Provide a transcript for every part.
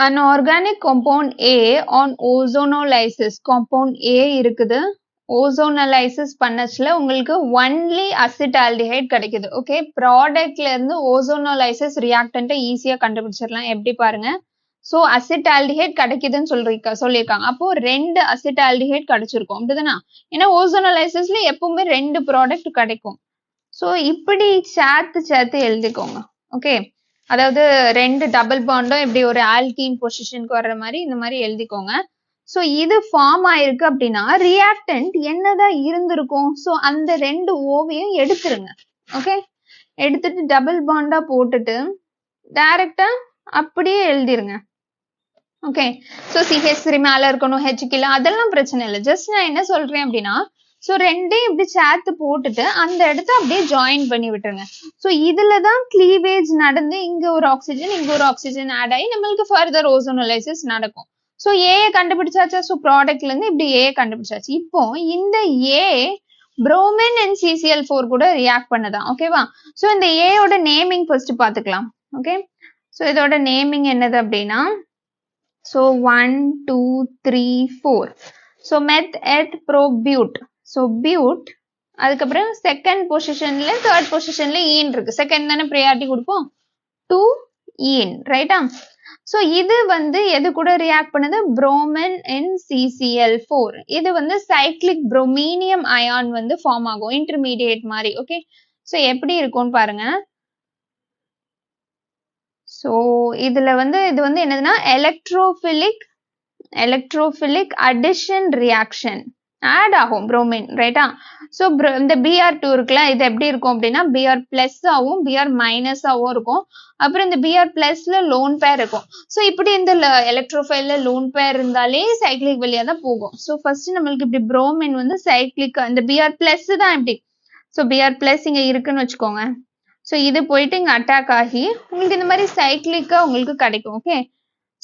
An organic compound A on ozonolysis. Compound A இருக்குது. Ozonolysis பண்ணச்சுல உங்களுக்கு only acetaldehyde கிடைக்குது. Okay. Productல இருந்து ozonolysis reactant ஈஸியா கண்டுபிடிச்சிடலாம். எப்படி பாருங்க. So acetaldehyde கிடைக்குதுன்னு சொல்லியிருக்காங்க. அப்போ 2 acetaldehyde கிடைச்சிருக்கும். அப்படிதானா? ஏன்னா ozonolysis எப்பவுமே 2 ப்ராடக்ட் கிடைக்கும். So இப்படி சேர்த்து எழுதிக்கோங்க. ஓகே. அதாவது 2 டபுள் பாண்டும் இப்படி ஒரு ஆல்கீன் பொசிஷனுக்கு வர்ற மாதிரி இந்த மாதிரி எழுதிக்கோங்க. ஸோ இது ஃபார்ம் ஆயிருக்கு அப்படின்னா ரியாக்டன்ட் என்னதான் இருந்திருக்கும். ஸோ அந்த 2 ஓவையும் எடுத்துருங்க. ஓகே. எடுத்துட்டு டபுள் பாண்டா போட்டுட்டு டைரக்டா அப்படியே எழுதிருங்க. ஓகே. ஸோ CH3 மேல இருக்கணும், H கீழே, அதெல்லாம் பிரச்சனை இல்லை. ஜஸ்ட் நான் என்ன சொல்றேன் அப்படின்னா ஸோ 2 இப்படி சேர்த்து போட்டுட்டு அந்த இடத்த அப்படியே ஜாயின் பண்ணி விட்டுருங்க. ஸோ இதுலதான் கிளீவேஜ் நடந்து இங்க ஒரு ஆக்சிஜன் ஆட் ஆகி நம்மளுக்கு ஃபர்தர் ஓசோனோலைசிஸ் நடக்கும். ஸோ ஏ கண்டுபிடிச்சாச்சா? ஸோ ப்ராடக்ட்ல இருந்து இப்படி ஏ கண்டுபிடிச்சாச்சு. இப்போ இந்த ஏ புரோமின் அண்ட் CCl4 கூட ரியாக்ட் பண்ணதான். ஓகேவா? ஸோ இந்த ஏயோட நேமிங் ஃபர்ஸ்ட் பாத்துக்கலாம். ஓகே. ஸோ இதோட நேமிங் என்னது அப்படின்னா ஸோ 1 2 3 4. ஸோ மெத் எத் ப்ரோபியூட். ஸோ பியூட், அதுக்கப்புறம் செகண்ட் பொசிஷன்ல தேர்ட் பொசிஷன்ல ஈன் இருக்கு. செகண்ட் தானே ப்ரையாரிட்டி கொடுப்போம். 2 ஈன், ரைட்டா? ஸோ இது எது கூட ரியாக்ட் பண்ணுது? Bromine and CCl4. இது சைக்ளிக் புரோமீனியம் அயான் ஃபார்ம் ஆகும், இன்டர்மீடியேட் மாதிரி. ஓகே. ஸோ எப்படி இருக்கும்னு பாருங்க. ஸோ இதுல இது என்னதுன்னா எலக்ட்ரோஃபிலிக் அடிஷன் ரியாக்ஷன் ஆட் ஆகும் புரோமின், ரைட்டா? ஸோ இந்த Br2 இருக்குல்ல, இது எப்படி இருக்கும் அப்படின்னா Br பிளஸ் ஆகும், Br மைனஸ் ஆகும் இருக்கும். அப்புறம் இந்த Br பிளஸ்ல லோன் பேர் இருக்கும். ஸோ இப்படி இந்த எலக்ட்ரோஃபைல்ல லோன் பேர் இருந்தாலே சைக்ளிக் வழியா தான் போகும். ஸோ ஃபர்ஸ்ட் நம்மளுக்கு இப்படி புரோமின் சைக்ளிக், இந்த Br பிளஸ் தான் இப்படி. ஸோ Br பிளஸ் இங்க இருக்குன்னு வச்சுக்கோங்க. ஸோ இது போயிட்டு இங்க அட்டாக் ஆகி உங்களுக்கு இந்த மாதிரி சைக்ளிக்கா உங்களுக்கு கிடைக்கும். ஓகே.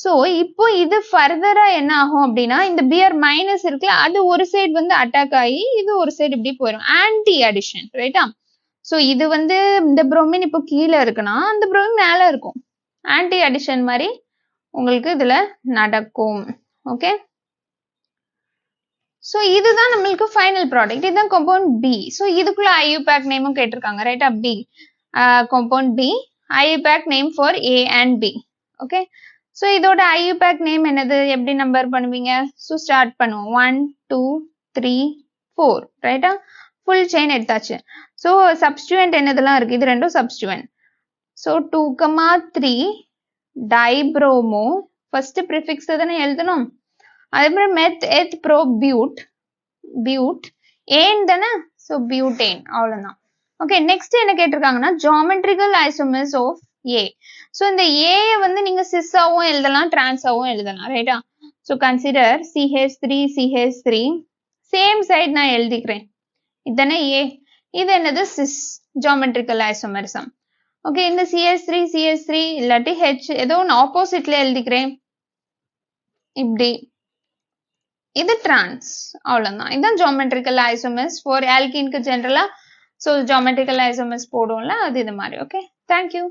ஸோ இப்போ இது ஃபர்தரா என்ன ஆகும் அப்படின்னா இந்த Br மைனஸ் இருக்குல்ல, அது ஒரு சைடு அட்டாக் ஆகி இது ஒரு சைடு இப்படி போயிடும். ஆன்டி அடிஷன், ரைட்டா? ஸோ இது இந்த புரோமின் இப்போ கீழே இருக்குன்னா அந்த புரோமின் மேல இருக்கும். ஆன்டி அடிஷன் மாதிரி உங்களுக்கு இதுல நடக்கும். ஓகே. ஸோ இதுதான் நம்மளுக்கு ஃபைனல் ப்ராடக்ட். இதுதான் காம்பவுண்ட் பி. ஸோ இதுக்குள்ள IUPAC நேமும் கேட்டிருக்காங்க, ரைட்டா? B compound B, IUPAC name for A and B. Okay. So இதோட IUPAC நேம் என்னது? எப்படி நம்பர் பண்ணுவீங்க? ஸோ ஸ்டார்ட் பண்ணுவோம். 1 2 3 4, ரைட்டா? ஃபுல் செயின் எடுத்தாச்சு. ஸோ சப்ஸ்டியூவன்ட் என்னதெல்லாம் இருக்கு? இது ரெண்டும் substituent. So 2,3 dibromo, first prefix தானே எழுதணும். அதுக்கப்புறம் மெத் எத் பியூட் ஏன் தானே. ஸோ பியூட்டேன், அவ்வளவுதான். ஓகே. நெக்ஸ்ட் என்ன கேட்டிருக்காங்கன்னா geometrical isomers of A. So இந்த A நீங்க சிஸ்ஸாவும் எழுதலாம், டிரான்ஸாவும் எழுதலாம், ரைட்டா? So consider CH3 same side நான் எழுதிக்கிறேன். இதுதானே A, இது என்னது? Sis, geometrical isomerism. ஓகே. இந்த CH3 இல்லாட்டி H ஏதோ ஒன்று ஆப்போசிட்ல எழுதிக்கிறேன் இப்படி. இது டிரான்ஸ், அவ்வளவுதான். இதுதான் ஜியோமெட்ரிக்கல் ஐசோமர்ஸ் ஃபார் ஆல்கீனுக்கு ஜெனரலா. ஸோ ஜியோமெட்ரிக்கல் ஐசோமர்ஸ் போடுவோம்ல, அது இது மாதிரி. ஓகே. தேங்க்யூ.